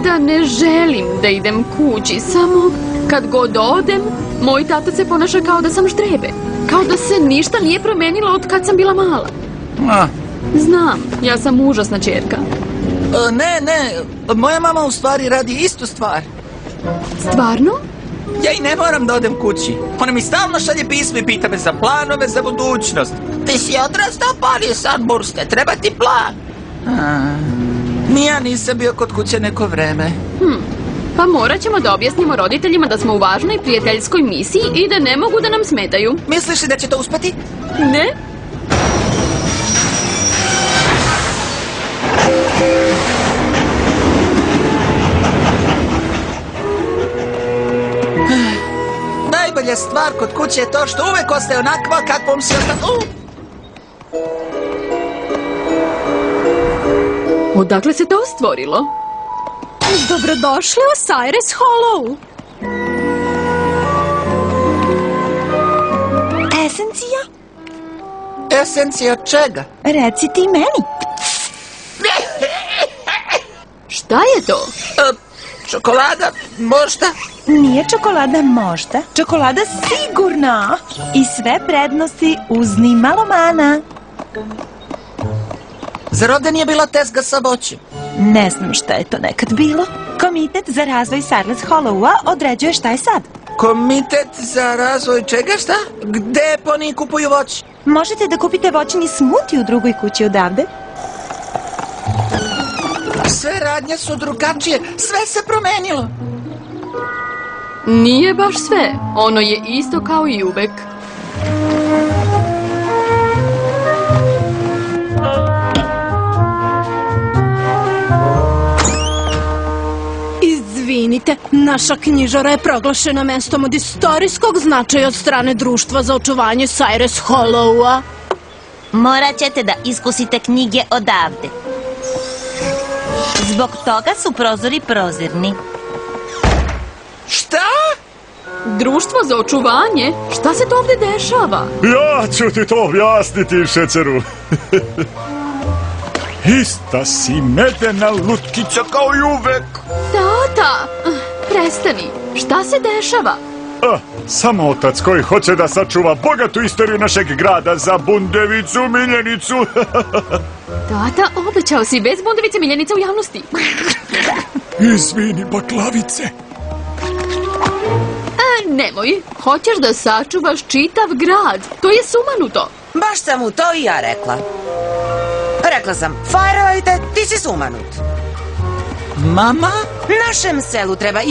da ne želim da idem kući, samo kad god odem, moj tata se ponaša kao da sam ždrebe. Kao da se ništa nije promenilo od kad sam bila mala. Znam, ja sam užasna ćerka. Ne, moja mama u stvari radi istu stvar. Stvarno? Ja i ne moram da odem kući. Ona mi stalno šalje pismo i pita me za planove za budućnost. Ti si odrastao, pali Sunburst, ne treba ti plan. Nija nisam bio kod kuće neko vreme. Pa morat ćemo da objasnimo roditeljima da smo u važnoj prijateljskoj misiji i da ne mogu da nam smetaju. Misliš li da će to uspeti? Ne? Najbolja stvar kod kuće je to što uvek ostaje onakva kakvom si ostao. Odakle se to stvorilo? Dobrodošli u Cyrus Hollow. Esencija? Esencija čega? Reci ti meni. Šta je to? Čokolada, možda? Nije čokolada možda, čokolada sigurno. I sve prednosti uz ni malo mana. Zar ovde nije bila tezga sa voćem? Ne znam šta je to nekad bilo. Komitet za razvoj Cyrus Hollowa određuje šta je sad. Komitet za razvoj čega, šta? Gde poni kupuju voće? Možete da kupite voćni smuti u drugoj kući odavde. Sve radnje su drugačije, sve se promenilo. Nije baš sve. Ono je isto kao i uvek. Izvinite, naša knjižara je proglašena mestom od istorijskog značaja od strane Društva za očuvanje Cyrus Hollowa. Morat ćete da iskusite knjige odavde. Zbog toga su prozori prozirni. Šta? Društvo za očuvanje? Šta se to ovde dešava? Ja ću ti to objasniti, Šećeru. Ista si medena lutkica kao i uvek. Tata, prestani. Šta se dešava? Samo otac koji hoće da sačuva bogatu istoriju našeg grada za bundevicu Miljenicu. Tata, obećao si bez bundevice Miljenice u javnosti. Izvini, baklavice. Nemoj, hoćeš da sačuvaš čitav grad. To je sumanuto. Baš sam mu to i ja rekla. Rekla sam, fajrovajte, ti si sumanut. Mama? Našem selu treba